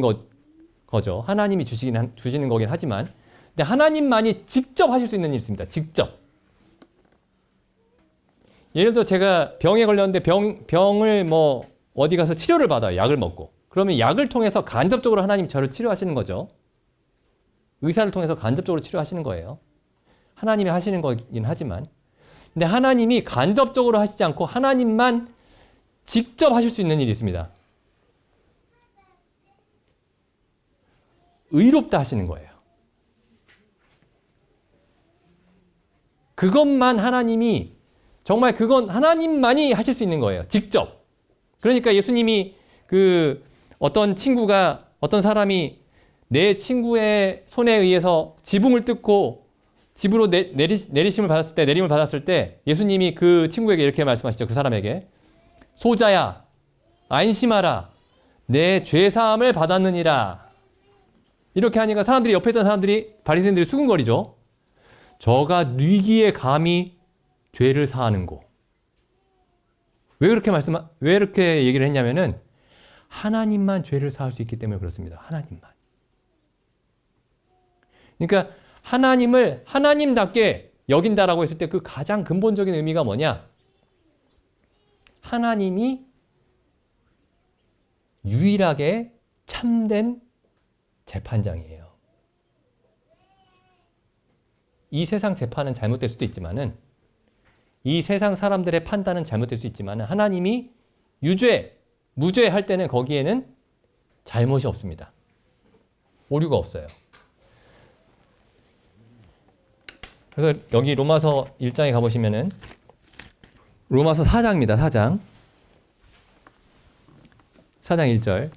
거죠. 하나님이 주시는 거긴 하지만 근데 하나님만이 직접 하실 수 있는 일이 있습니다. 직접. 예를 들어 제가 병에 걸렸는데 병을 뭐 어디 가서 치료를 받아요. 약을 먹고. 그러면 약을 통해서 간접적으로 하나님이 저를 치료하시는 거죠. 의사를 통해서 간접적으로 치료하시는 거예요. 하나님이 하시는 거긴 하지만 근데 하나님이 간접적으로 하시지 않고 하나님만 직접 하실 수 있는 일이 있습니다. 의롭다 하시는 거예요. 그것만 하나님이 정말 그건 하나님만이 하실 수 있는 거예요. 직접. 그러니까 예수님이 어떤 사람이 내 친구의 손에 의해서 지붕을 뜯고 집으로 내림을 받았을 때 예수님이 그 친구에게 이렇게 말씀하시죠. 그 사람에게 소자야 안심하라 내 죄사함을 받았느니라. 이렇게 하니까 옆에 있던 사람들이 바리새인들이 수군거리죠. 저가 뉘기에 감히 죄를 사하는고. 왜 이렇게 얘기를 했냐면은 하나님만 죄를 사할 수 있기 때문에 그렇습니다. 하나님만. 그러니까 하나님을 하나님답게 여긴다라고 했을 때 그 가장 근본적인 의미가 뭐냐? 하나님이 유일하게 참된 재판장이에요. 이 세상 재판은 잘못될 수도 있지만은 이 세상 사람들의 판단은 잘못될 수 있지만은 하나님이 유죄, 무죄 할 때는 거기에는 잘못이 없습니다. 오류가 없어요. 그래서 여기 로마서 1장에 가보시면은 로마서 4장입니다. 4장 1절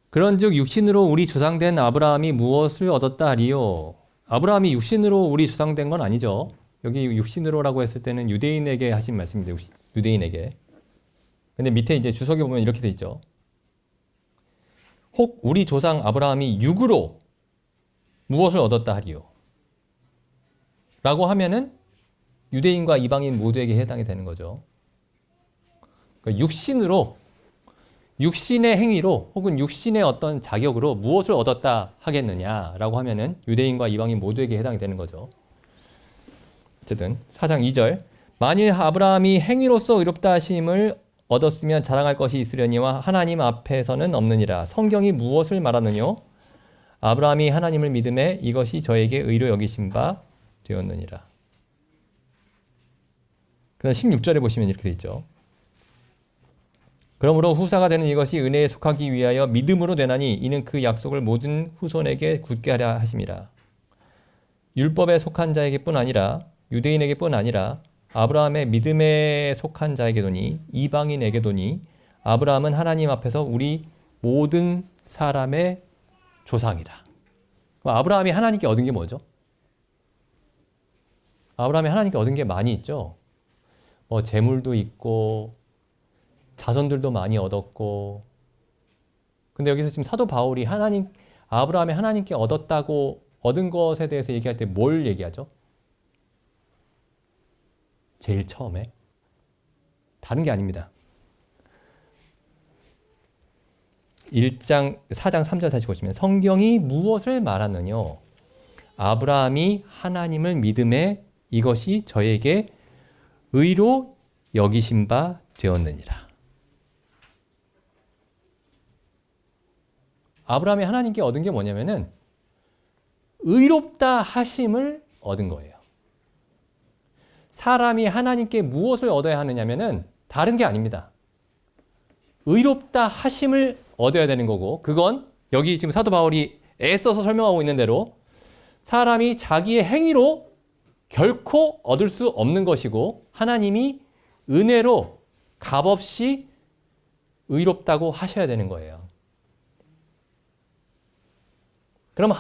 그런즉 육신으로 우리 조상된 아브라함이 무엇을 얻었다 하리요? 아브라함이 육신으로 우리 조상된 건 아니죠. 여기 육신으로라고 했을 때는 유대인에게 하신 말씀입니다. 유대인에게. 근데 밑에 이제 주석에 보면 이렇게 돼 있죠. 혹 우리 조상 아브라함이 육으로 무엇을 얻었다 하리요? 라고 하면은 유대인과 이방인 모두에게 해당이 되는 거죠. 그러니까 육신의 행위로 혹은 육신의 어떤 자격으로 무엇을 얻었다 하겠느냐라고 하면은 유대인과 이방인 모두에게 해당이 되는 거죠. 어쨌든 4장 2절 만일 아브라함이 행위로서 의롭다 하심을 얻었으면 자랑할 것이 있으려니와 하나님 앞에서는 없느니라. 성경이 무엇을 말하느뇨? 아브라함이 하나님을 믿음에 이것이 저에게 의로 여기신 바 되었느니라. 그다음 16절에 보시면 이렇게 되어 있죠. 그러므로 후사가 되는 이것이 은혜에 속하기 위하여 믿음으로 되나니 이는 그 약속을 모든 후손에게 굳게 하려 하심이라. 율법에 속한 자에게뿐 아니라 유대인에게뿐 아니라 아브라함의 믿음에 속한 자에게도니 이방인에게도니 아브라함은 하나님 앞에서 우리 모든 사람의 조상이라. 아브라함이 하나님께 얻은 게 뭐죠? 아브라함이 하나님께 얻은 게 많이 있죠. 뭐 재물도 있고 자손들도 많이 얻었고. 근데 여기서 지금 사도 바울이 아브라함이 하나님께 얻은 것에 대해서 얘기할 때 뭘 얘기하죠? 제일 처음에 다른 게 아닙니다. 4장 3절 다시 보시면 성경이 무엇을 말하느뇨? 아브라함이 하나님을 믿음에 이것이 저에게 의로 여기신 바 되었느니라. 아브라함이 하나님께 얻은 게 뭐냐면은 의롭다 하심을 얻은 거예요. 사람이 하나님께 무엇을 얻어야 하느냐면은 다른 게 아닙니다. 의롭다 하심을 얻어야 되는 거고, 그건 여기 지금 사도 바울이 애써서 설명하고 있는 대로 사람이 자기의 행위로 결코 얻을 수 없는 것이고, 하나님이 은혜로 값없이 의롭다고 하셔야 되는 거예요. 그럼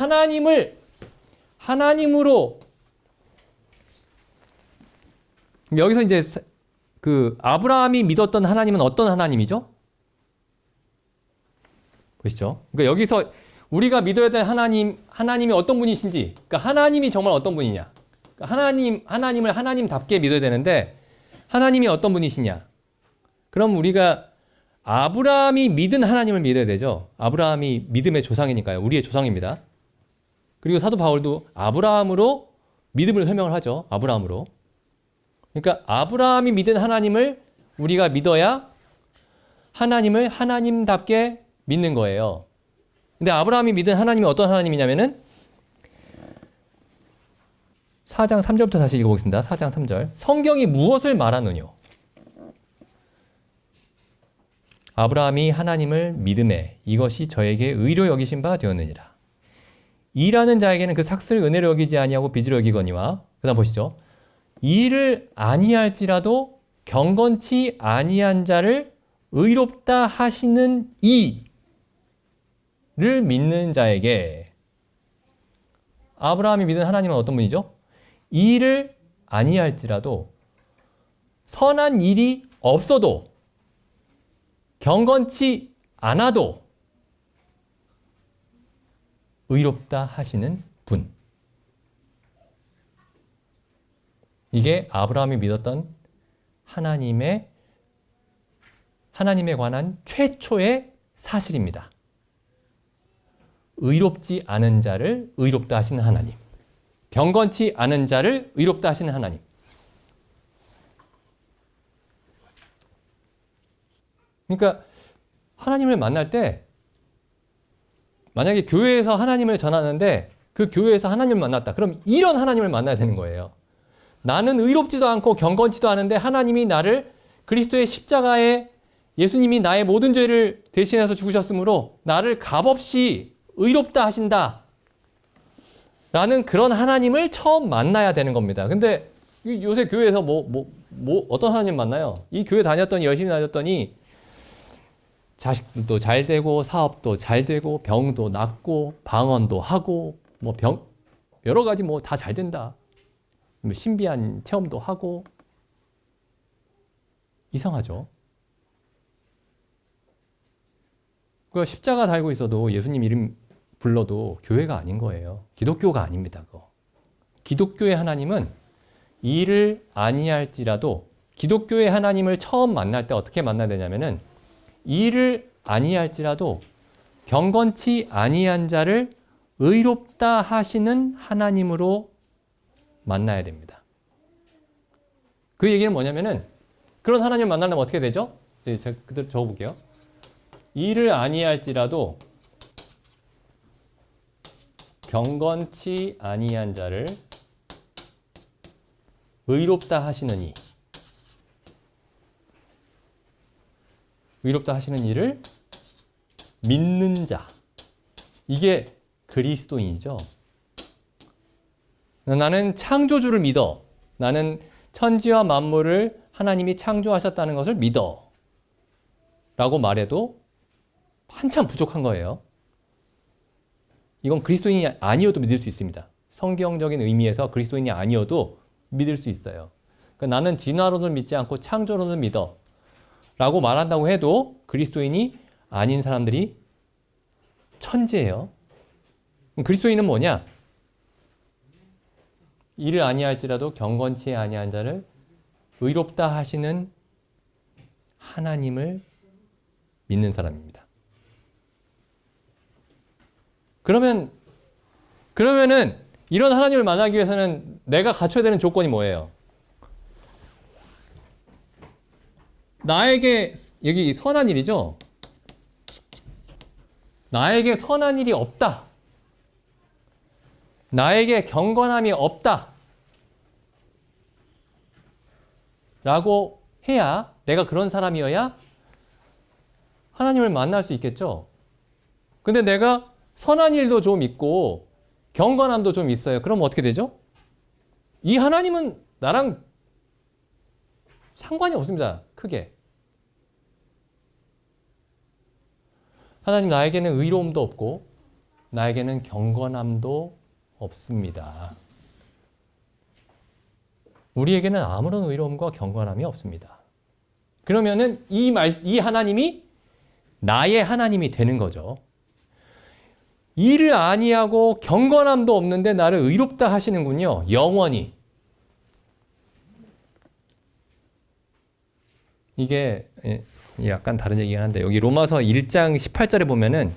하나님으로 여기서 이제 그 아브라함이 믿었던 하나님은 어떤 하나님이죠? 보시죠. 그러니까 여기서 우리가 믿어야 될 하나님이 어떤 분이신지, 그러니까 하나님이 정말 어떤 분이냐? 그러니까 하나님을 하나님답게 믿어야 되는데 하나님이 어떤 분이시냐? 그럼 우리가 아브라함이 믿은 하나님을 믿어야 되죠. 아브라함이 믿음의 조상이니까요. 우리의 조상입니다. 그리고 사도 바울도 아브라함으로 믿음을 설명을 하죠. 아브라함으로. 그러니까 아브라함이 믿은 하나님을 우리가 믿어야 하나님을 하나님답게 믿는 거예요. 근데 아브라함이 믿은 하나님이 어떤 하나님이냐면은 4장 3절부터 다시 읽어보겠습니다. 4장 3절. 성경이 무엇을 말하느뇨? 아브라함이 하나님을 믿음에 이것이 저에게 의로 여기신 바 되었느니라. 일하는 자에게는 그 삭슬 은혜로 여기지 아니하고 빚으로 여기거니와, 그다음 보시죠. 일을 아니할지라도 경건치 아니한 자를 의롭다 하시는 이를 믿는 자에게, 아브라함이 믿은 하나님은 어떤 분이죠? 일을 아니할지라도 선한 일이 없어도 경건치 않아도 의롭다 하시는 분. 이게 아브라함이 믿었던 하나님에 관한 최초의 사실입니다. 의롭지 않은 자를 의롭다 하시는 하나님. 경건치 않은 자를 의롭다 하시는 하나님. 그러니까 하나님을 만날 때, 만약에 교회에서 하나님을 전하는데 그 교회에서 하나님을 만났다. 그럼 이런 하나님을 만나야 되는 거예요. 나는 의롭지도 않고 경건치도 않은데 하나님이 나를 그리스도의 십자가에 예수님이 나의 모든 죄를 대신해서 죽으셨으므로 나를 값없이 의롭다 하신다. 라는 그런 하나님을 처음 만나야 되는 겁니다. 근데 요새 교회에서 어떤 하나님 만나요? 이 교회 다녔더니, 열심히 다녔더니 자식도 잘 되고 사업도 잘 되고 병도 낫고 방언도 하고 여러 가지 다 잘 된다. 신비한 체험도 하고. 이상하죠? 그 십자가 달고 있어도 예수님 이름 불러도 교회가 아닌 거예요. 기독교가 아닙니다. 그거. 기독교의 하나님은 일을 아니할지라도, 기독교의 하나님을 처음 만날 때 어떻게 만나야 되냐면은 일을 아니할지라도 경건치 아니한 자를 의롭다 하시는 하나님으로 만나야 됩니다. 그 얘기는 뭐냐면은 그런 하나님을 만나려면 어떻게 되죠? 제가 그대로 적어볼게요. 일을 아니할지라도 경건치 아니한 자를 의롭다 하시는 의롭다 하시는 이를 믿는 자. 이게 그리스도인이죠. 나는 창조주를 믿어. 나는 천지와 만물을 하나님이 창조하셨다는 것을 믿어. 라고 말해도 한참 부족한 거예요. 이건 그리스도인이 아니어도 믿을 수 있습니다. 성경적인 의미에서 그리스도인이 아니어도 믿을 수 있어요. 그러니까 나는 진화론을 믿지 않고 창조론을 믿어. 라고 말한다고 해도 그리스도인이 아닌 사람들이 천지예요. 그리스도인은 뭐냐? 이를 아니할지라도 경건치 아니한 자를 의롭다 하시는 하나님을 믿는 사람입니다. 그러면은 이런 하나님을 만나기 위해서는 내가 갖춰야 되는 조건이 뭐예요? 나에게, 여기 선한 일이죠? 나에게 선한 일이 없다. 나에게 경건함이 없다. 라고 해야, 내가 그런 사람이어야 하나님을 만날 수 있겠죠? 근데 내가 선한 일도 좀 있고 경건함도 좀 있어요. 그럼 어떻게 되죠? 이 하나님은 나랑 상관이 없습니다. 크게. 하나님 나에게는 의로움도 없고 나에게는 경건함도 없습니다. 우리에게는 아무런 의로움과 경건함이 없습니다. 그러면은 이 하나님이 나의 하나님이 되는 거죠. 일을 아니하고 경건함도 없는데 나를 의롭다 하시는군요. 영원히. 이게 약간 다른 얘기긴 한데 여기 로마서 1장 18절에 보면은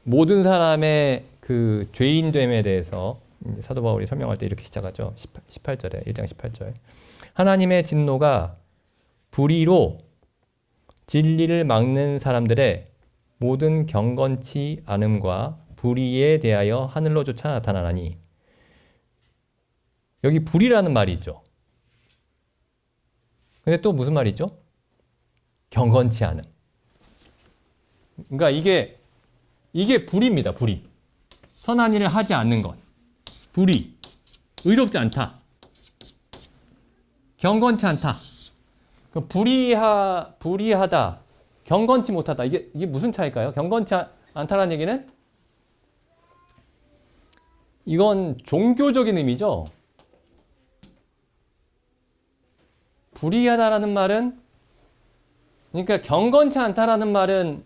모든 사람의 그 죄인됨에 대해서 사도 바울이 설명할 때 이렇게 시작하죠. 18절에 1장 18절. 하나님의 진노가 불의로 진리를 막는 사람들의 모든 경건치 않음과 불의에 대하여 하늘로조차 나타나나니. 여기 불의라는 말이 있죠. 근데 또 무슨 말이죠? 경건치 않음. 그러니까 이게 불의입니다. 불의. 선한 일을 하지 않는 것. 불의. 의롭지 않다. 경건치 않다. 불의하다. 경건치 못하다. 이게 무슨 차이일까요? 경건치 않다라는 얘기는 이건 종교적인 의미죠. 불의하다라는 말은 그러니까 경건치 않다라는 말은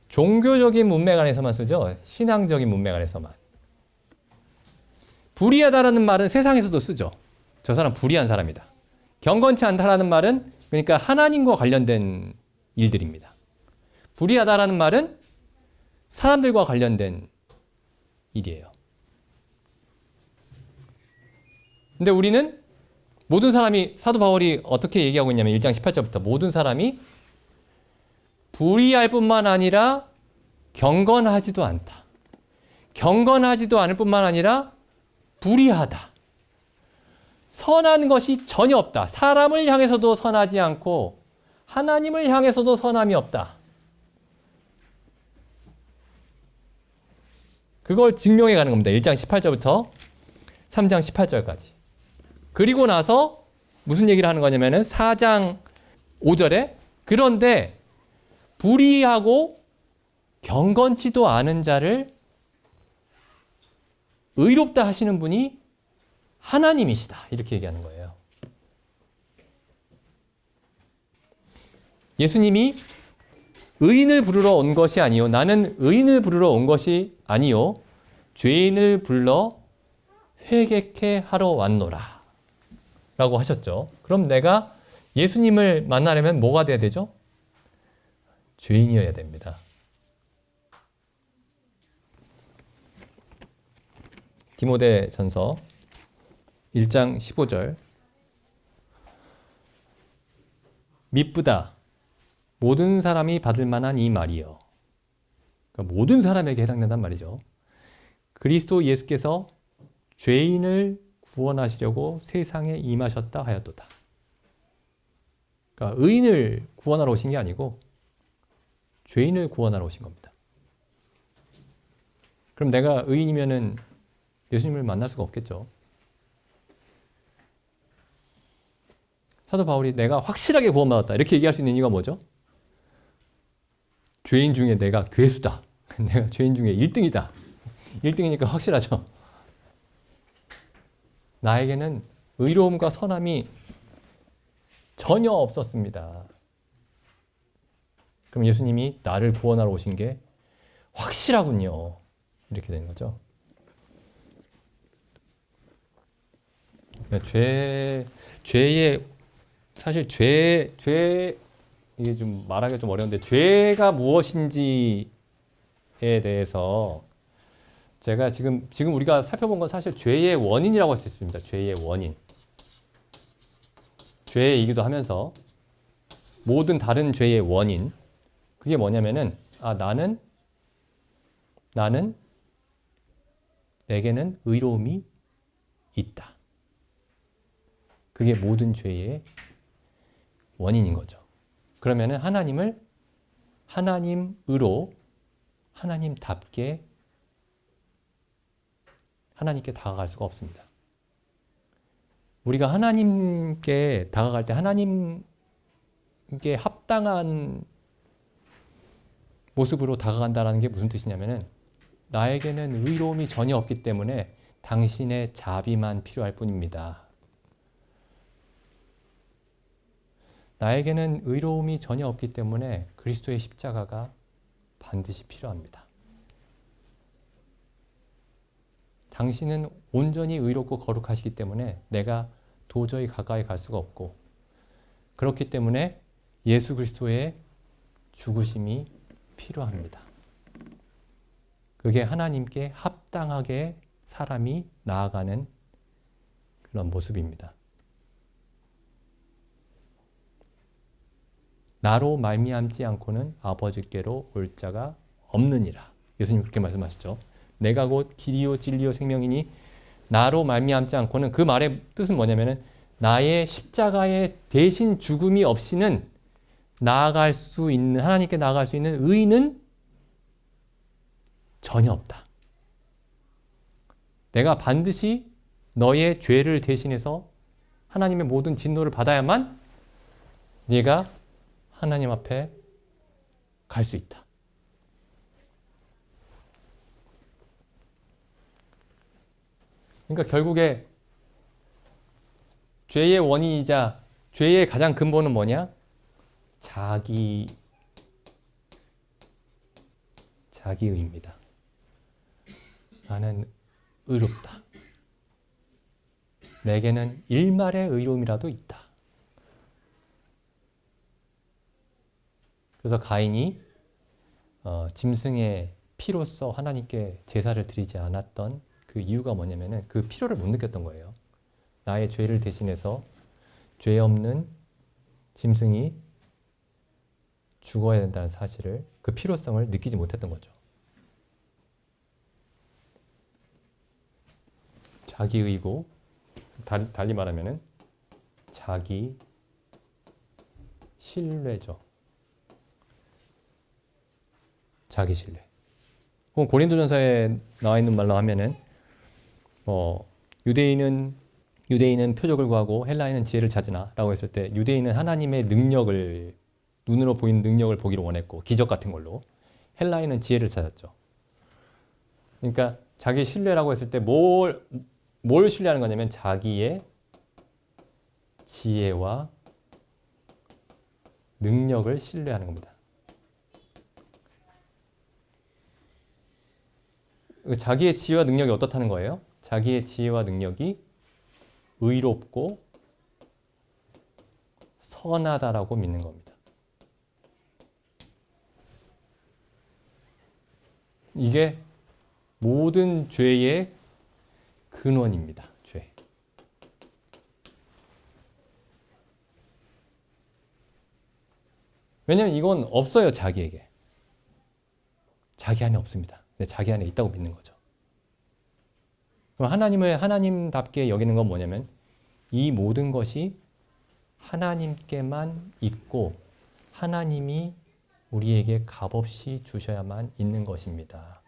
종교적인 문맥 안에서만 쓰죠. 신앙적인 문맥 안에서만. 불의하다라는 말은 세상에서도 쓰죠. 저 사람 불의한 사람이다. 경건치 않다라는 말은 그러니까 하나님과 관련된 일들입니다. 불의하다라는 말은 사람들과 관련된 일이에요. 근데 우리는 모든 사람이 사도 바울이 어떻게 얘기하고 있냐면 1장 18절부터 모든 사람이 불의할 뿐만 아니라 경건하지도 않다. 경건하지도 않을 뿐만 아니라 불의하다. 선한 것이 전혀 없다. 사람을 향해서도 선하지 않고 하나님을 향해서도 선함이 없다. 그걸 증명해 가는 겁니다. 1장 18절부터 3장 18절까지. 그리고 나서 무슨 얘기를 하는 거냐면은 4장 5절에 그런데 불의하고 경건치도 않은 자를 의롭다 하시는 분이 하나님이시다. 이렇게 얘기하는 거예요. 예수님이 의인을 부르러 온 것이 아니요 나는 의인을 부르러 온 것이 아니요 죄인을 불러 회개케 하러 왔노라 라고 하셨죠. 그럼 내가 예수님을 만나려면 뭐가 돼야 되죠? 죄인이어야 됩니다. 디모데전서 1장 15절 미쁘다 모든 사람이 받을 만한 이 말이요. 그러니까 모든 사람에게 해당된단 말이죠. 그리스도 예수께서 죄인을 구원하시려고 세상에 임하셨다 하였도다. 그러니까 의인을 구원하러 오신 게 아니고 죄인을 구원하러 오신 겁니다. 그럼 내가 의인이면은 예수님을 만날 수가 없겠죠. 사도 바울이 내가 확실하게 구원받았다 이렇게 얘기할 수 있는 이유가 뭐죠? 죄인 중에 내가 괴수다. 내가 죄인 중에 1등이다. 1등이니까 확실하죠. 나에게는 의로움과 선함이 전혀 없었습니다. 그럼 예수님이 나를 구원하러 오신 게 확실하군요. 이렇게 되는 거죠. 죄의 사실 이게 좀 말하기가 좀 어려운데 죄가 무엇인지에 대해서 제가 지금 우리가 살펴본 건 사실 죄의 원인이라고 할 수 있습니다. 죄의 원인. 죄이기도 하면서 모든 다른 죄의 원인. 그게 뭐냐면은 나는 내게는 의로움이 있다. 그게 모든 죄의 원인인 거죠. 그러면은 하나님을 하나님으로 하나님답게 하나님께 다가갈 수가 없습니다. 우리가 하나님께 다가갈 때 하나님께 합당한 모습으로 다가간다는 게 무슨 뜻이냐면은 나에게는 의로움이 전혀 없기 때문에 당신의 자비만 필요할 뿐입니다. 나에게는 의로움이 전혀 없기 때문에 그리스도의 십자가가 반드시 필요합니다. 당신은 온전히 의롭고 거룩하시기 때문에 내가 도저히 가까이 갈 수가 없고, 그렇기 때문에 예수 그리스도의 죽으심이 필요합니다. 그게 하나님께 합당하게 사람이 나아가는 그런 모습입니다. 나로 말미암지 않고는 아버지께로 올 자가 없느니라. 예수님 그렇게 말씀하시죠. 내가 곧 길이요 진리요 생명이니 나로 말미암지 않고는, 그 말의 뜻은 뭐냐면은 나의 십자가의 대신 죽음이 없이는 나아갈 수 있는, 하나님께 나아갈 수 있는 의는 전혀 없다. 내가 반드시 너의 죄를 대신해서 하나님의 모든 진노를 받아야만 네가 하나님 앞에 갈 수 있다. 그러니까 결국에 죄의 원인이자 죄의 가장 근본은 뭐냐? 자기의입니다. 나는 의롭다. 내게는 일말의 의로움이라도 있다. 그래서 가인이 짐승의 피로써 하나님께 제사를 드리지 않았던 그 이유가 뭐냐면은 그 필요를 못 느꼈던 거예요. 나의 죄를 대신해서 죄 없는 짐승이 죽어야 된다는 사실을, 그 필요성을 느끼지 못했던 거죠. 자기의고, 달리 말하면은 자기 신뢰죠. 자기 신뢰. 고린도전서에 나와 있는 말로 하면은 유대인은 표적을 구하고 헬라인은 지혜를 찾으나라고 했을 때, 유대인은 하나님의 능력을, 눈으로 보이는 능력을 보기를 원했고 기적 같은 걸로, 헬라인은 지혜를 찾았죠. 그러니까 자기 신뢰라고 했을 때 뭘 신뢰하는 거냐면 자기의 지혜와 능력을 신뢰하는 겁니다. 자기의 지혜와 능력이 어떻다는 거예요? 자기의 지혜와 능력이 의롭고 선하다라고 믿는 겁니다. 이게 모든 죄의 근원입니다. 죄. 왜냐하면 이건 없어요. 자기에게. 자기 안에 없습니다. 근데 자기 안에 있다고 믿는 거죠. 그럼 하나님을 하나님답게 여기는 건 뭐냐면 이 모든 것이 하나님께만 있고 하나님이 우리에게 값없이 주셔야만 있는 것입니다.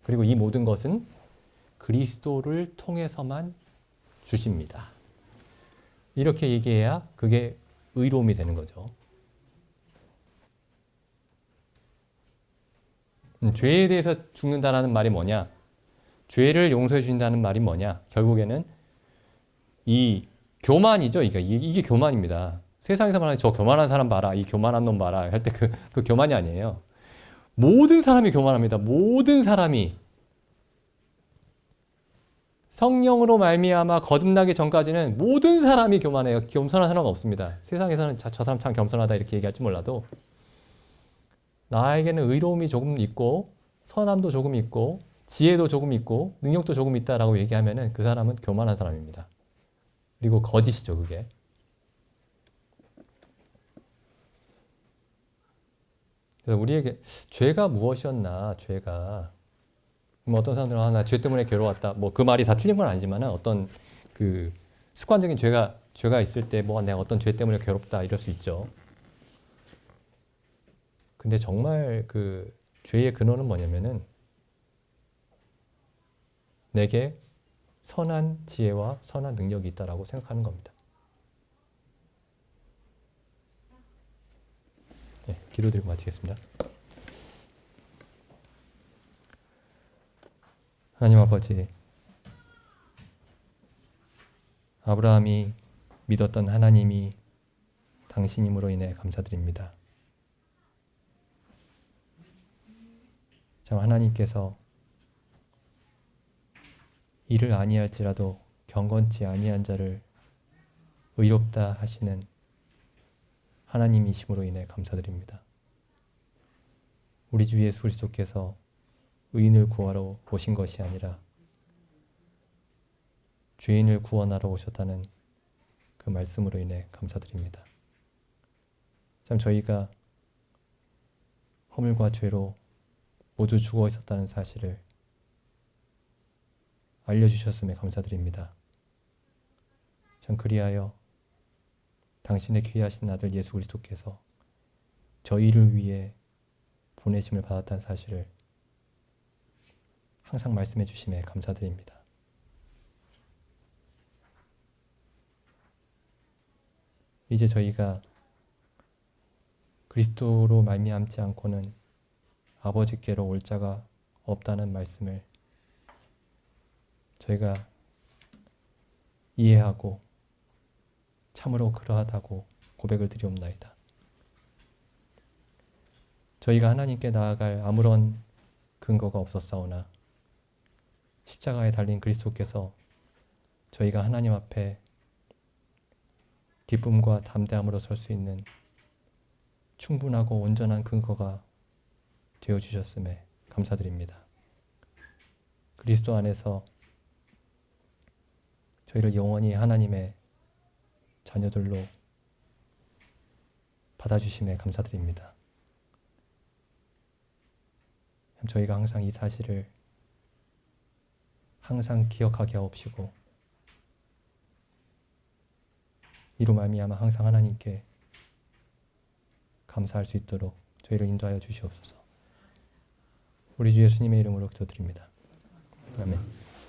그리고 이 모든 것은 그리스도를 통해서만 주십니다. 이렇게 얘기해야 그게 의로움이 되는 거죠. 죄에 대해서 죽는다는 말이 뭐냐? 죄를 용서해 주신다는 말이 뭐냐? 결국에는 이 교만이죠. 이게 교만입니다. 세상에서 말하는 저 교만한 사람 봐라, 이 교만한 놈 봐라 할 때 그 교만이 아니에요. 모든 사람이 교만합니다. 모든 사람이 성령으로 말미암아 거듭나기 전까지는 모든 사람이 교만해요. 겸손한 사람은 없습니다. 세상에서는 저 사람 참 겸손하다 이렇게 얘기할지 몰라도 나에게는 의로움이 조금 있고 선함도 조금 있고 지혜도 조금 있고 능력도 조금 있다라고 얘기하면은 그 사람은 교만한 사람입니다. 그리고 거짓이죠, 그게. 그래서 우리에게 죄가 무엇이었나, 죄가. 뭐 어떤 사람들은 나 죄 때문에 괴로웠다. 뭐 그 말이 다 틀린 건 아니지만 어떤 그 습관적인 죄가 죄가 있을 때 뭐 내가 어떤 죄 때문에 괴롭다 이럴 수 있죠. 근데 정말 그 죄의 근원은 뭐냐면은 내게 선한 지혜와 선한 능력이 있다라고 생각하는 겁니다. 네, 기도드리고 마치겠습니다. 하나님 아버지, 아브라함이 믿었던 하나님이 당신임으로 인해 감사드립니다. 참 하나님께서 이를 아니할지라도 경건치 아니한 자를 의롭다 하시는 하나님이심으로 인해 감사드립니다. 우리 주 예수 그리스도께서 의인을 구하러 오신 것이 아니라 죄인을 구원하러 오셨다는 그 말씀으로 인해 감사드립니다. 참 저희가 허물과 죄로 모두 죽어 있었다는 사실을 알려주셨음에 감사드립니다. 참 그리하여 당신의 귀하신 아들 예수 그리스도께서 저희를 위해 보내심을 받았다는 사실을 항상 말씀해 주심에 감사드립니다. 이제 저희가 그리스도로 말미암지 않고는 아버지께로 올 자가 없다는 말씀을 저희가 이해하고 참으로 그러하다고 고백을 드리옵나이다. 저희가 하나님께 나아갈 아무런 근거가 없었사오나 십자가에 달린 그리스도께서 저희가 하나님 앞에 기쁨과 담대함으로 설 수 있는 충분하고 온전한 근거가 되어주셨음에 감사드립니다. 그리스도 안에서 저희를 영원히 하나님의 자녀들로 받아주심에 감사드립니다. 저희가 항상 이 사실을 항상 기억하게 하옵시고 이로 말미암아 항상 하나님께 감사할 수 있도록 저희를 인도하여 주시옵소서. 우리 주 예수님의 이름으로 기도드립니다. 아멘.